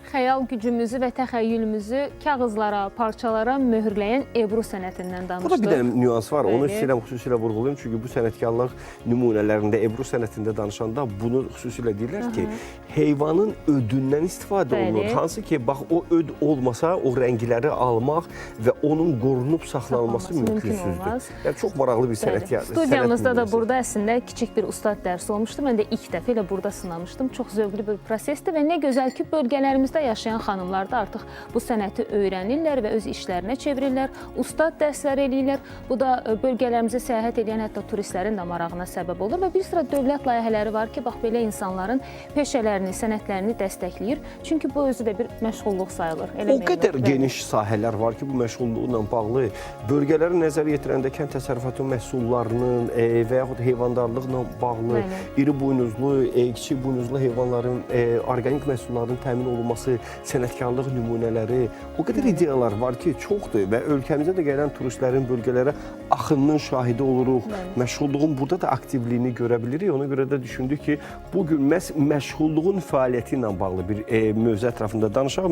xəyal gücümüzü və təxəyyülümüzü kağızlara, parçalara möhürləyən Ebru sənətindən danışdıq. Burada bir dənə nüans var, onu istəyirəm xüsusilə vurğulayım. Çünki bu sənətkarlıq nümunələrində, Ebru sənətində danışanda bunu xüsusilə deyirlər ki, heyvanın ödündən istifadə olunur. Hansı ki, bax, o öd olmasa, o rəngləri almaq və onun qorunub saxlanılması mümkünsüzdür. Yəni, çox maraqlı bir sənət. Studiyamızda da burada əslində kiçik bir ustad dərsi olmuşdu. Mən də ilk dəfə elə burada sınamışdım. Çox zövqlü bir prosesdir və nə gözəl ki, bölgələrimizdə yaşayan xanımlar da artıq bu sənəti öyrənirlər və öz işlərinə çevirirlər. Ustad dərslər eləyirlər. Bu da bölgələrimizə səyahət edən hətta turistlərin də marağına səbəb olur və bir sıra dövlət layihələri var ki, bax, belə insanların peşələrini, sənətlərini dəstəkləyir. Çünki bu özü də bir məşğulluq sayılır. O qədər geniş sahələr var ki, bu məşğulluqla bağlı bölgələri nəzərə yetirəndə kənd təsərrüfatı məhsullarının və yaxud heyvandarlıqla bağlı iri buynuzlu, kiçik buynuzlu heyvanların, orqanik məhsulların təmin olunması, sənətkarlıq nümunələri, o qədər ideyalar var ki, çoxdur və ölkəmizə də gələn turistlərin bölgələrə axınının şahidi oluruq. Məşğulluğun burada da aktivliyini görə bilirik. Ona görə də düşündük ki, bugün məhz məşğulluğun fəaliyyəti ilə bağlı bir mövzu ətrafında danışaq.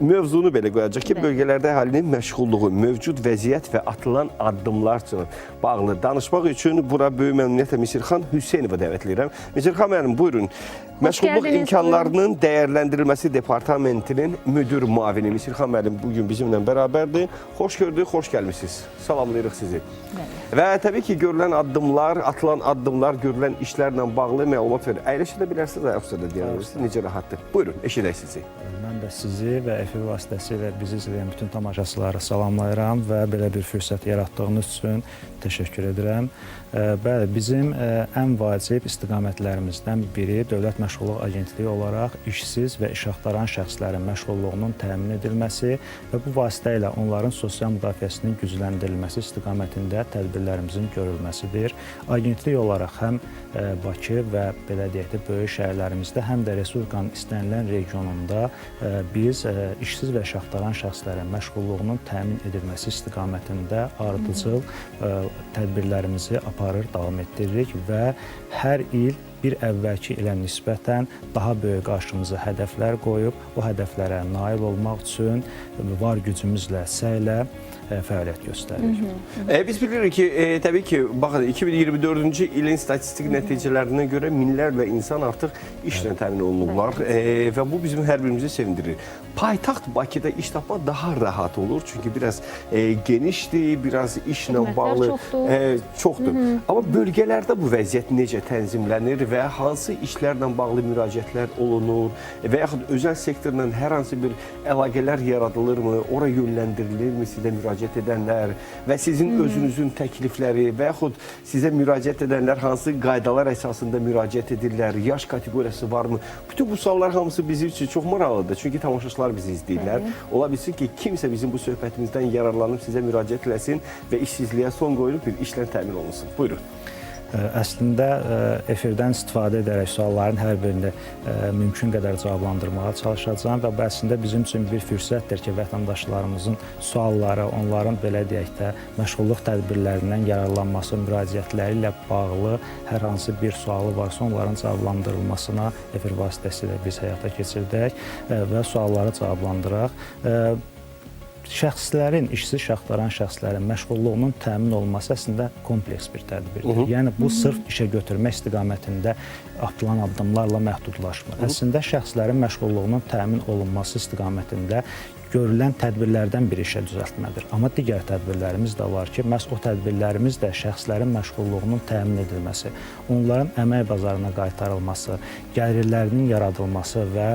Mövzunu belə qoyacaq ki, bölgələrdə əhalinin məşğulluğu, mövcud vəziyyət və atılan addımlar üçün bağlı danışmaq üçün bura böyük məmnuniyyətlə Misirxan Hüseynova dəvət edirəm. Misirxan müəllim, buyurun. Məşğulluq imkanlarının dəyərləndirilməsi departamentinin müdür müavini Misirxan müəllim bugün bizimlə bərabərdir. Xoş gördük, xoş gəlmişsiniz. Salamlayırıq sizi. Və təbii ki, görülən addımlar, atılan addımlar, görülən işlərlə bağlı məlumat verir. Əyləşə də bilərsiniz, ayaqüstə də deyə bilirsiniz. Necə rahatdır? Buyurun, eşidək sizi. Mən də sizi və efir vasitəsilə bizi izləyən bütün tamaşaçıları salamlayıram və belə bir fürsət yaratdığınız üçün təşəkkür edirəm. Bəli, bizim ən vacib istiqamətlərimizdən biri Dövlət Məşğulluq Agentliyi olaraq işsiz və iş axtaran şəxslərin məşğulluğunun təmin edilməsi və bu vasitə ilə onların sosial müdafiəsinin gücləndirilməsi istiqamətində tədbirlərimizin görülməsidir. Agentlik olaraq həm Bakı və belə deyək də böyük şəhərlərimizdə, həm də Respublikanın istənilən regionunda biz işsiz və iş axtaran şəxslərin məşğulluğunun təmin edilməsi istiqamətində ardıcıl tədbirlərimizi aparır, davam etdiririk və hər il bir əvvəlki ilə nisbətən daha böyük qarşımıza hədəflər qoyub, o hədəflərə nail olmaq üçün var gücümüzlə, səylə fəaliyyət göstəririk. Biz bilirik ki, təbii ki, baxın, 2024-cü ilin statistik nəticələrinə görə minlərlə insan artıq işlə təmin olunurlar və bu bizim hər birimizi sevindirir. Paytaxt Bakıda iş tapmaq daha rahat olur, çünki biraz genişdir, biraz işlə bağlı çoxdur. Amma bölgələrdə bu vəziyyət necə tənzimlənir və hansı işlərlə bağlı müraciətlər olunur və yaxud özəl sektorla hər hansı bir əlaqələr yaradılırmı, ora yönləndirilirmi sizə müraciət edənlər və sizin özünüzün təklifləri və yaxud sizə müraciət edənlər hansı qaydalar əsasında müraciət edirlər, yaş kateqoriyası varmı? Bütün bu suallar hamısı bizim üçün çox maraqlıdır. Çünki tamaşaçılar bizi izləyirlər. Ola bilsin ki, kimsə bizim bu söhbətimizdən yararlanıb sizə müraciət eləsin və işsizliyə son qoyulub bir işlə təmin olunsun. Buyurun. Əslində, efirdən istifadə edərək sualların hər birini mümkün qədər cavablandırmağa çalışacağım və əslində bizim üçün bir fürsətdir ki, vətəndaşlarımızın sualları, onların belə deyək də məşğulluq tədbirlərindən yararlanması, müraciətləri ilə bağlı hər hansı bir sualı varsa, onların cavablandırılmasına efir vasitəsilə biz həyata keçirdək və sualları cavablandıraq. Şəxslərin, işsiz iş axtaran şəxslərin məşğulluğunun təmin olunması əslində kompleks bir tədbirdir. Yəni, bu sırf işə götürmək istiqamətində atılan addımlarla məhdudlaşmır. Əslində, şəxslərin məşğulluğunun təmin olunması istiqamətində görülən tədbirlərdən bir işə düzəltmədir. Amma digər tədbirlərimiz də var ki, məhz o tədbirlərimiz də şəxslərin məşğulluğunun təmin edilməsi, onların əmək bazarına qaytarılması, gəlirlərinin yaradılması və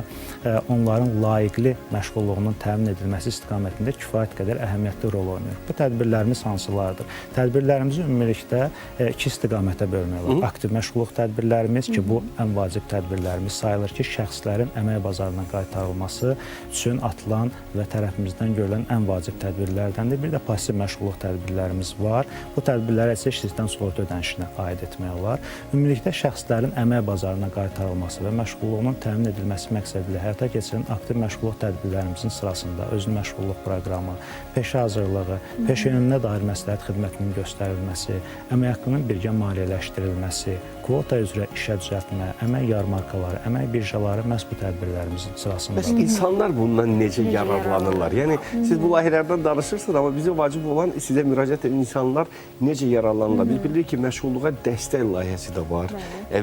onların layiqli məşğulluğunun təmin edilməsi istiqamətində kifayət qədər əhəmiyyətli rol oynayır. Bu tədbirlərimiz hansılardır? Tədbirlərimizi ümumilikdə iki istiqamətə bölmək olar. Aktiv məşğulluq tədbirlərimiz ki, bu ən vacib tədbirlərimiz sayılır ki, şəxslərin əmək bazarına qaytarılması üçün atılan və və tərəfimizdən görülən ən vacib tədbirlərdəndir. Bir də pasiv məşğulluq tədbirlərimiz var. Bu tədbirlərə isə işsizlikdən sığorta ödənişinə aid etmək olar. Ümumilikdə şəxslərin əmək bazarına qaytarılması və məşğulluğunun təmin edilməsi məqsədilə həyata keçirilən aktiv məşğulluq tədbirlərimizin sırasında özünün məşğulluq proqramı, peşə hazırlığı, peşə yönümünə dair məsləhət xidmətinin göstərilməsi, əmək haqqının birgə maliyyələşdirilməsi, kvota üzrə işə düzəltmə, əmək yarmarkaları, əmək birjaları məhz bu tədbirlərimizin sırasında. Bəs insanlar bundan necə yararlanırlar? Yəni siz bu layihələrdən danışırsınız, amma bizə vacib olan sizə müraciət edən insanlar necə yararlanırlar? Biz bilirik ki, məşğulluğa dəstək layihəsi də var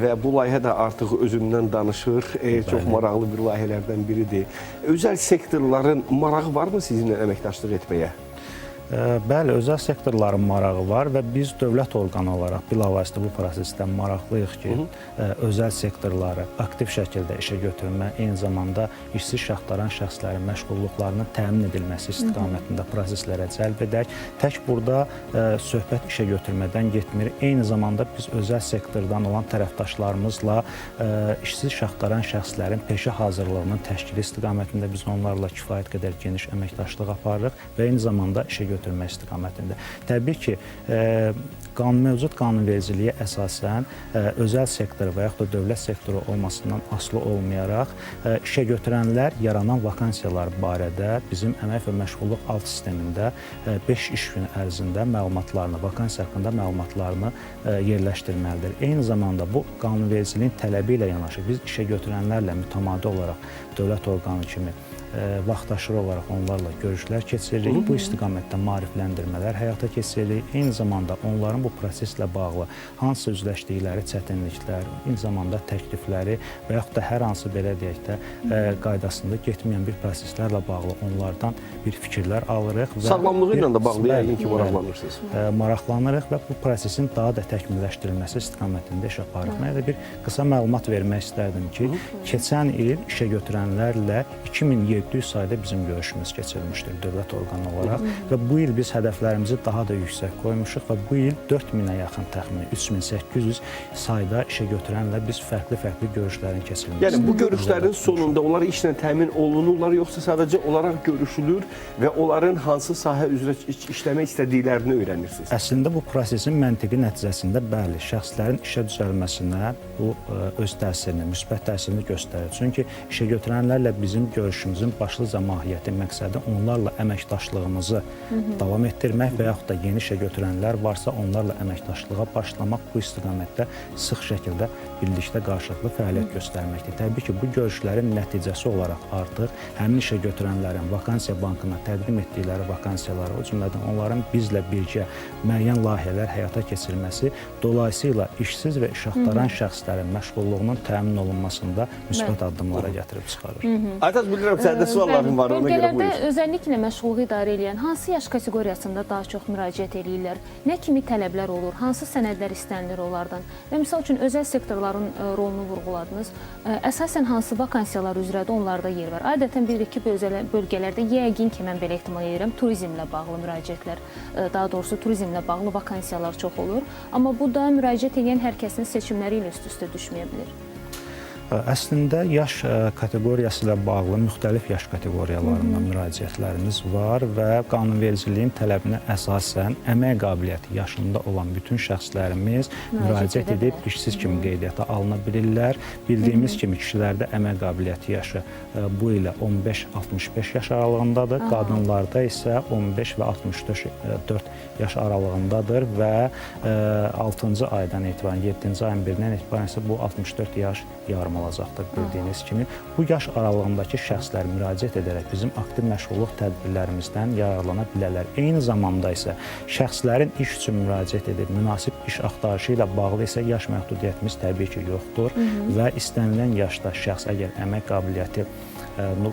və bu layihə də artıq özündən danışır. Çox maraqlı bir layihələrdən biridir. Özəl sektorların marağı varmı sizinlə əməkdaşlıq etməyə? Bəli, özəl sektorların marağı var və biz dövlət orqanı olaraq bilavasitə bu prosesdən maraqlıyıq ki, özəl sektorları aktiv şəkildə işə götürmə, eyni zamanda işsiz şaxtaran şəxslərin məşğulluqlarının təmin edilməsi istiqamətində proseslərə cəlb edək. Tək burada söhbət işə götürmədən getmir. Eyni zamanda biz özəl sektordan olan tərəfdaşlarımızla işsiz şaxtaran şəxslərin peşə hazırlığının təşkili istiqamətində biz onlarla kifayət qədər geniş əməkdaşlıq aparırıq və eyni zamanda işə götürmək istiqamətində. Təbii ki, mövcud qanunvericiliyə əsasən özəl sektor və yaxud da dövlət sektoru olmasından asılı olmayaraq işə götürənlər yaranan vakansiyalar barədə bizim əmək və məşğulluq alt sistemində 5 iş günü ərzində məlumatlarını, vakansiya haqqında məlumatlarını yerləşdirməlidir. Eyni zamanda bu qanunvericiliyin tələbi ilə yanaşı biz işə götürənlərlə mütəmadi olaraq dövlət orqanı kimi vaxtaşırı olaraq onlarla görüşlər keçiririk. Bu istiqamətdə maarifləndirmələr həyata keçiririk. Eyni zamanda onların bu proseslə bağlı hansı üzləşdikləri çətinliklər, eyni zamanda təklifləri və yaxud da hər hansı belə deyək də qaydasında getməyən bir proseslərlə bağlı onlardan bir fikirlər alırıq. Sağlamlığı ilə də bağlı yəqin ki, maraqlanırsınız. Maraqlanırıq və bu prosesin daha da təkmilləşdirilməsi istiqamətində iş aparırıq. Mən də bir qısa məlumat vermək istərdim ki, keçən il işə götürənlərlə 2700 sayda bizim görüşümüz keçirilmişdir dövlət orqanı olaraq və bu il biz hədəflərimizi daha da yüksək qoymuşuq və bu il 4000-ə yaxın təxmini 3800 sayda işə götürənlə biz fərqli görüşlərin keçirilməsini. Yəni bu görüşlərin sonunda onlar işlə təmin olunurlar, yoxsa sadəcə olaraq görüşülür və onların hansı sahə üzrə işləmək istədiklərini öyrənirsiniz? Əslində bu prosesin məntiqi nəticəsində bəli, şəxslərin işə düzəlməsinə bu öz təsirini, müsbət təsirini göstərir. Çünki işə götürənlərlə bizim görüşümüzün başlıca mahiyyəti, məqsədi onlarla əməkdaşlığımızı davam etdirmək və yaxud da yeni işə götürənlər varsa onlarla əməkdaşlığa başlamaq, bu istiqamətdə sıx şəkildə birlikdə qarşılıqlı fəaliyyət göstərməkdir. Təbii ki, bu görüşlərin nəticəsi olaraq artıq həmin işə götürənlərin vakansiya bankına təqdim etdikləri vakansiyaları, o cümlədən onların bizlə birgə müəyyən layihələr həyata keçirməsi, dolayısıyla işsiz və iş axtaran şəxslərin məşğulluğunun təmin olunmasında müsbət addımlara gətirib çıxarır. Aytaz, bilirəm, səndə sualların var, ona görə buyur. Bölgələrdə özəlliklə məşğulluğu idarə edən hansı yaş kateqoriyasında daha çox müraciət edirlər? Nə kimi tələblər olur? Hansı sənədlər istənilir onlardan? Və misal üçün, özəl sektorların rolunu vurğuladınız. Əsasən hansı vakansiyalar üzrədə onlarda yer var? Adətən bilirik ki, bölgələrdə yəqin ki, mən belə ehtimal edirəm, turizmlə bağlı müraciətlər, daha doğrusu turizmlə bağlı vakansiyalar çox olur. Amma bu da müraciət edən hər kəsin seçimləri ilə üst-üstə düşməyə bilir. Əslində, yaş kateqoriyası ilə bağlı müxtəlif yaş kateqoriyalarında müraciətlərimiz var və qanunvericiliyin tələbinə əsasən əmək qabiliyyəti yaşında olan bütün şəxslərimiz müraciət edib işsiz kimi qeydiyyata alına bilirlər. Bildiyimiz kimi kişilərdə əmək qabiliyyəti yaşı bu ilə 15-65 yaş aralığındadır. Qadınlarda isə 15 və 64 yaş aralığındadır və 6-cı aydan etibarən, 7-ci ayın 1-dən etibarən isə bu 64 yaş yarım olacaqdır bildiyiniz kimi. Bu yaş aralığındakı şəxslər müraciət edərək bizim aktiv məşğulluq tədbirlərimizdən yararlana bilərlər. Eyni zamanda isə şəxslərin iş üçün müraciət edib münasib iş axtarışı ilə bağlı isə yaş məhdudiyyətimiz təbii ki, yoxdur və istənilən yaşda şəxs əgər əmək qabiliyyəti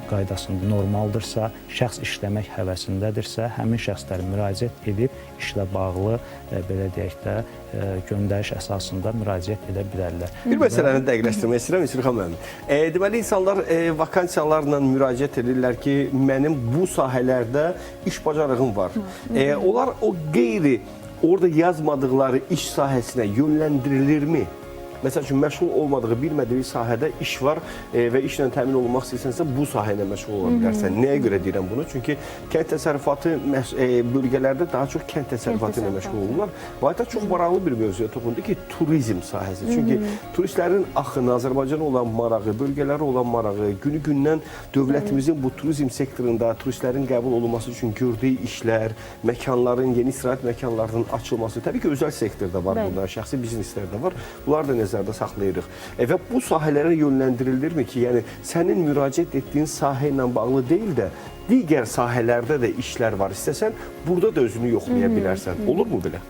qaydasında normaldırsa, şəxs işləmək həvəsindədirsə, həmin şəxslər müraciət edib işlə bağlı, belə deyək də, göndəriş əsasında müraciət edə bilərlər. Bir məsələni dəqiqləşdirmək istəyirəm, İstirxan müəllim. Deməli, insanlar vakansiyalarla müraciət edirlər ki, mənim bu sahələrdə iş bacarığım var. Onlar o qeyri, orada yazmadıqları iş sahəsinə yönləndirilirmi? məsəl üçün məşğul olmadığı, bilmədiyi sahədə iş var və işlə təmin olunmaq istəyirsənsə bu sahə ilə məşğul ola bilərsən. Nəyə görə deyirəm bunu? Çünki kənd təsərrüfatı bölgələrdə daha çox kənd təsərrüfatı ilə məşğul olurlar. Vahid çox maraqlı bir mövzuya toxundu ki, turizm sahəsi. Çünki turistlərin axını, Azərbaycana olan marağı, bölgələrə olan marağı, günü-gündən dövlətimizin bu turizm sektorunda turistlərin qəbul olunması üçün gördüyü işlər, məkanların, yeni istirahət məkanlarının açılması, təbii ki, özəl sektorda var burada, şəxsi bizneslər də var. Bunları da nəzərdə saxlayırıq. Və bu sahələrə yönləndirilirmi ki, yəni sənin müraciət etdiyin sahə ilə bağlı deyil də, digər sahələrdə də işlər var. İstəsən, burada da özünü yoxlaya bilərsən. Olurmu belə?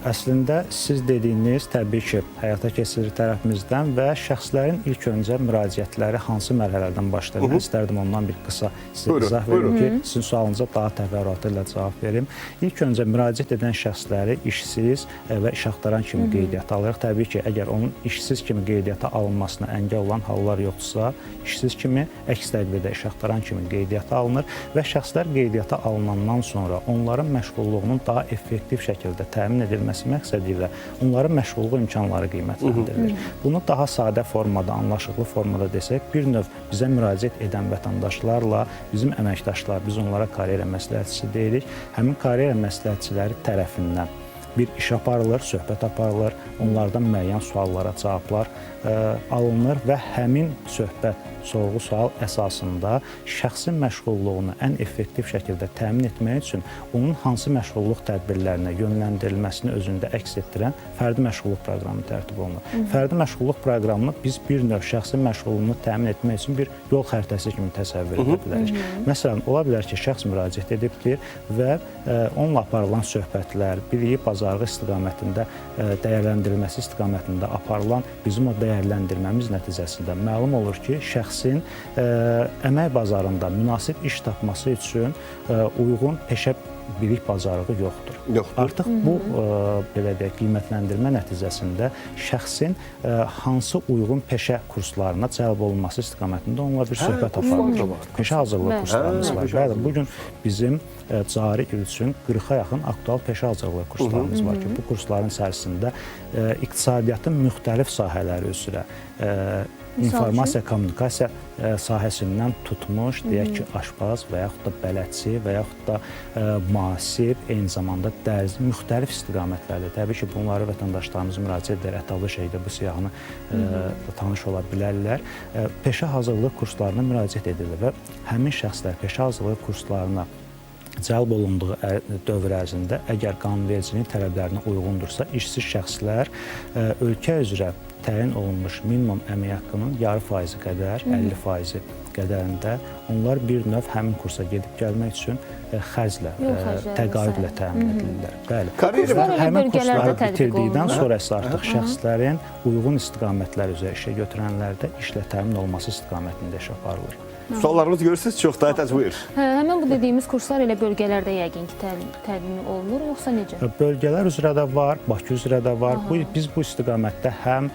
Əslində siz dediyiniz təbii ki, həyata keçirilir tərəfimizdən və şəxslərin ilk öncə müraciətləri hansı mərhələdən başlayır? Mən istərdim ondan bir qısa sizə izah verim ki, sizin sualınıza daha təfərrüatlı ilə cavab verim. İlk öncə müraciət edən şəxsləri işsiz və iş axtaran kimi qeydiyyata alırıq. Təbii ki, əgər onun işsiz kimi qeydiyyata alınmasına əngəl olan hallar yoxdursa, işsiz kimi, əks təqdirdə iş axtaran kimi qeydiyyata alınır və şəxslər qeydiyyata alınandan sonra onların məşğulluğunun daha effektiv şəkildə təmin edilməsi məqsədi ilə onların məşğulluq imkanları qiymətləndirilir. Bunu daha sadə formada, anlaşıqlı formada desək, bir növ bizə müraciət edən vətəndaşlarla bizim əməkdaşlar, biz onlara karyera məsləhətçisi deyirik, həmin karyera məsləhətçiləri tərəfindən bir iş aparılır, söhbət aparılır, onlardan müəyyən suallara cavablar alınır və həmin söhbət, sorğu-sual əsasında şəxsin məşğulluğunu ən effektiv şəkildə təmin etmək üçün onun hansı məşğulluq tədbirlərinə yönləndirilməsini özündə əks etdirən fərdi məşğulluq proqramı tərtib olunur. Fərdi məşğulluq proqramını biz bir növ şəxsin məşğulluğunu təmin etmək üçün bir yol xəritəsi kimi təsəvvür edə bilərik. Məsələn, ola bilər ki, şəxs müraciət edibdir və onunla aparılan söhbətlər, biliyi bazarlıq istiqamətində dəyərləndirilməsi istiqamətində aparılan bizim o dəyərləndirməmiz nəticəsində məlum olur ki, şəxsin əmək bazarında münasib iş tapması üçün uyğun peşə bilik bacarığı yoxdur. Artıq bu belə deyək, qiymətləndirmə nəticəsində şəxsin hansı uyğun peşə kurslarına cəlb olunması istiqamətində onunla bir söhbət aparılır. Peşə hazırlığı kurslarımız var. Bəli, bugün bizim cari il üçün 40-a yaxın aktual peşə hazırlığı kurslarımız var ki, bu kursların içərisində iqtisadiyyatın müxtəlif sahələri üzrə informasiya, kommunikasiya sahəsindən tutmuş, deyək ki, aşpaz və yaxud da bələdçi və yaxud da müasir, eyni zamanda dərzi, müxtəlif istiqamətlərdə. Təbii ki, bunları vətəndaşlarımız müraciət edər, ətraflı şəkildə bu siyahını tanış ola bilərlər. Peşə hazırlığı kurslarına müraciət edilir və həmin şəxslər peşə hazırlığı kurslarına cəlb olunduğu dövr ərzində əgər qanunvericiliyin tələblərinə uyğundursa, işsiz şəxslər ölkə üzrə təyin olunmuş minimum əmək haqqının yarı faizi qədər, 50% qədərində onlar bir növ həmin kursa gedib gəlmək üçün xərclə, təqaüdlə təmin edilirlər. Bəli. Həmin kursları bitirdikdən sonra isə artıq şəxslərin uyğun istiqamətlər üzrə işə götürənlərdə işlə təmin olması istiqamətində iş aparılır. Suallarınızı görürsünüz, çox daha buyur. Həmin bu dediyimiz kurslar elə bölgələrdə yəqin ki, təmin olunur, yoxsa necə? Bölgələr üzrə də var, Bakı üzrə də var. Biz bu istiqamətdə həm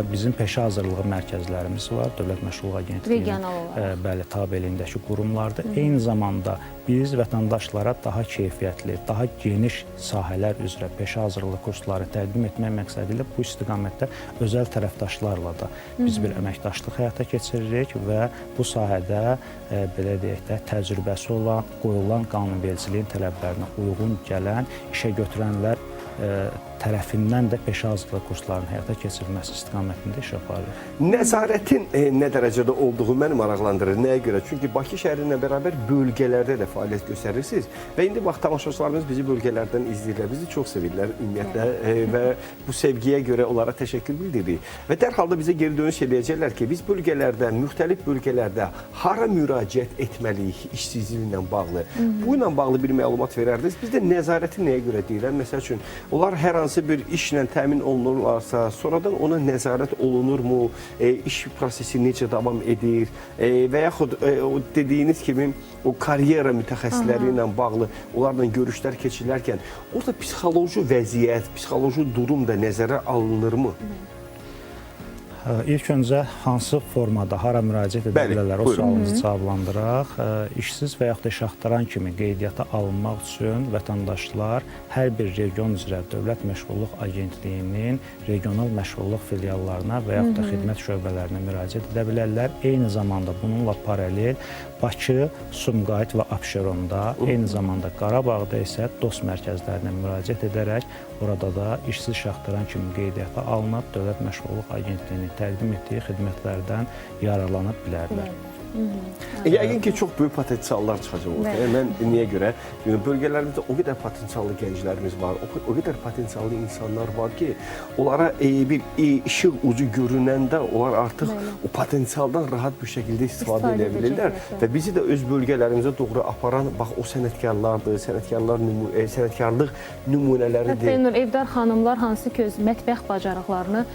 bizim peşə hazırlığı mərkəzlərimiz var, Dövlət Məşğulluq Agentliyinin bəli, tabeliyindəki qurumlardır. Eyni zamanda biz vətəndaşlara daha keyfiyyətli, daha geniş sahələr üzrə peşə hazırlığı kursları təqdim etmək məqsədi ilə bu istiqamətdə özəl tərəfdaşlarla da biz bir əməkdaşlıq həyata keçiririk və bu sahədə belə deyək də təcrübəsi olan, qoyulan qanunvericiliyin tələblərinə uyğun gələn işə götürənlər tərəfindən də peşə hazırlığı kurslarının həyata keçirilməsi istiqamətində iş aparılır. Nəzarətin nə dərəcədə olduğu məni maraqlandırır. Nəyə görə? Çünki Bakı şəhəri ilə bərabər bölgələrdə də fəaliyyət göstərirsiniz və indi bax, tamaşaçılarımız bizi bölgələrdən izləyirlər, bizi çox sevirlər ümumiyyətlə və bu sevgiyə görə onlara təşəkkür bildiririk. Və dərhal da bizə geri dönüş edəcəklər ki, biz bölgələrdə, müxtəlif bölgələrdə hara müraciət etməliyik işsizliklə bağlı? Bu ilə bağlı bir məlumat verərdiniz. Biz də nəzarəti nəyə görə deyirəm? Məsəl üçün, onlar hər hansı bir işlə təmin olunurlarsa, sonradan ona nəzarət olunurmu? İş prosesi necə davam edir? Və yaxud o dediyiniz kimi o karyera mütəxəssisləri ilə bağlı onlarla görüşlər keçirilərkən orada psixoloji vəziyyət, psixoloji durum da nəzərə alınırmı? İlk öncə hansı formada, hara müraciət edə bilərlər, o sualımızı cavablandıraq. İşsiz və yaxud da iş axtaran kimi qeydiyyata alınmaq üçün vətəndaşlar hər bir region üzrə Dövlət Məşğulluq Agentliyinin regional məşğulluq filiallarına və yaxud da xidmət şöbələrinə müraciət edə bilərlər. Eyni zamanda bununla paralel Bakı, Sumqayıt və Abşeronda, eyni zamanda Qarabağda isə DOST mərkəzlərinə müraciət edərək orada da işsiz iş axtaran kimi qeydiyyata alınıb Dövlət Məşğulluq Agentliyinin təqdim etdiyi xidmətlərdən yararlana bilərlər. Yəqin ki, çox böyük potensiallar çıxacaq ortaya. Mən niyə görə? Bölgələrimizdə o qədər potensiallı gənclərimiz var, o qədər potensiallı insanlar var ki, onlara bir işıq ucu görünəndə onlar artıq o potensialdan rahat bir şəkildə istifadə edə bilirlər və bizi də öz bölgələrimizə doğru aparan, bax, o sənətkarlardır, sənətkarlıq nümunələridir. Hətta evdar xanımlar hansı ki, öz mətbəx bacarıqlarını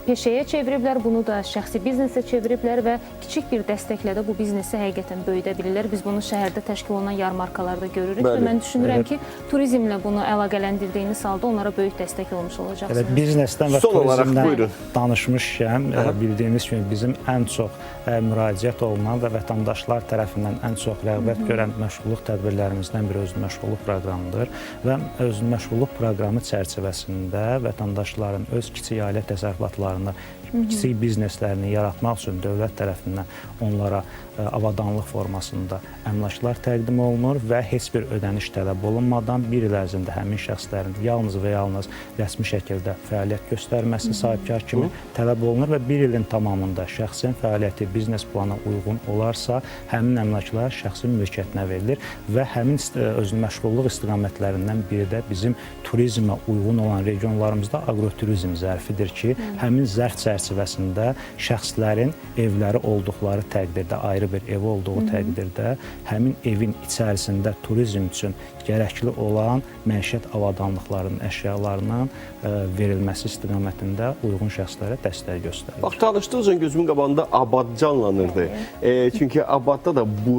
peşəyə çeviriblər, bunu da şəxsi biznesə çeviriblər və kiçik bir dəstək də bu biznesi həqiqətən böyüdə bilirlər. Biz bunu şəhərdə təşkil olunan yarmarkalarda görürük və mən düşünürəm ki, turizmlə bunu əlaqələndirdiyiniz halda onlara böyük dəstək olmuş olacaqsınız. Evet, biznesdən və turizmdən danışmışkən, bildiyiniz kimi bizim ən çox müraciət olunan və vətəndaşlar tərəfindən ən çox rəğbət görən məşğulluq tədbirlərimizdən biri özünü məşğulluq proqramıdır və özünü məşğulluq proqramı çərçivəsində vətəndaşların öz kiçik ailə təsərrüfatlarını, kiçik bizneslərini yaratmaq üçün dövlət tərəfindən onlara avadanlıq formasında əmlaklar təqdim olunur və heç bir ödəniş tələb olunmadan bir il ərzində həmin şəxslərin yalnız və yalnız rəsmi şəkildə fəaliyyət göstərməsi sahibkar kimi tələb olunur və bir ilin tamamında şəxsin fəaliyyəti biznes plana uyğun olarsa, həmin əmlaklar şəxsin mülkiyyətinə verilir və həmin özünü məşğulluq istiqamətlərindən biri də bizim turizmə uyğun olan regionlarımızda aqroturizm zərfidir ki, həmin zərf çərçivəsində şəxslərin evləri olduqları təqdirdə, ayrı bir ev olduğu təqdirdə həmin evin içərisində turizm üçün gərəkli olan məişət avadanlıqlarının, əşyalarının verilməsi istiqamətində uyğun şəxslərə dəstək göstərilir. Bax, tanışdıqca gözümün qabağında Abad canlanırdı. Çünki Abadda da bu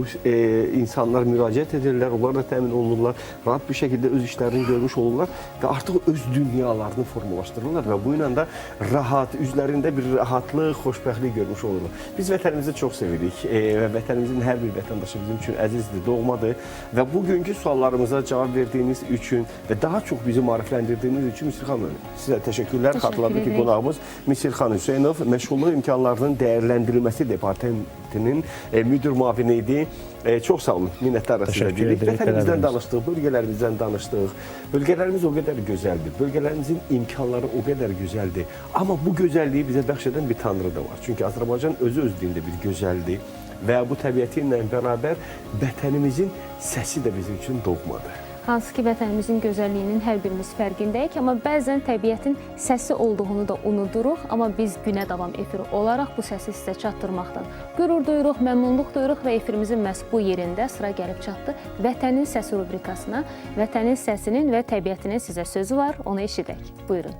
insanlar müraciət edirlər, onlar da təmin olunurlar, rahat bir şəkildə öz işlərini görmüş olurlar və artıq öz dünyalarını formalaşdırırlar və bu ilə də rahat, üzlərində bir rahatlıq, xoşbəxtlik görmüş olurlar. Biz vətənimizi çox sevirik və vətənimizin hər bir vətəndaşı bizim üçün əzizdir, doğmadır və bugünkü suallarımıza cavab verdiyiniz üçün və daha çox bizi maarifləndirdiyiniz üçün Misirxan müəllim, sizə təşəkkürlər. Xatırladı ki, qonağımız Misirxan Hüseynov, məşğulluq imkanlarının dəyərləndirilməsi departamentinin müdür müavini idi. Çox sağ olun, minnətdarlar sizə deyirik. Vətənimizdən danışdıq, bölgələrimizdən danışdıq. Bölgələrimiz o qədər gözəldir, bölgələrimizin imkanları o qədər gözəldir. Amma bu gözəlliyi bizə bəxş edən bir tanrı da var. Çünki Azərbaycan özü dində bir gözəldir və bu təbiəti ilə bərabər vətənimizin səsi də bizim üçün doğmadır. Hansı ki, vətənimizin gözəlliyinin hər birimiz fərqindəyik, amma bəzən təbiətin səsi olduğunu da unuduruq, amma biz günə davam efiri olaraq bu səsi sizə çatdırmaqdan qürur duyuruq, məmnunluq duyuruq və efirimizin məhz bu yerində sıra gəlib çatdı. Vətənin səsi rubrikasına, vətənin səsinin və təbiətinin sizə sözü var, onu eşidək. Buyurun.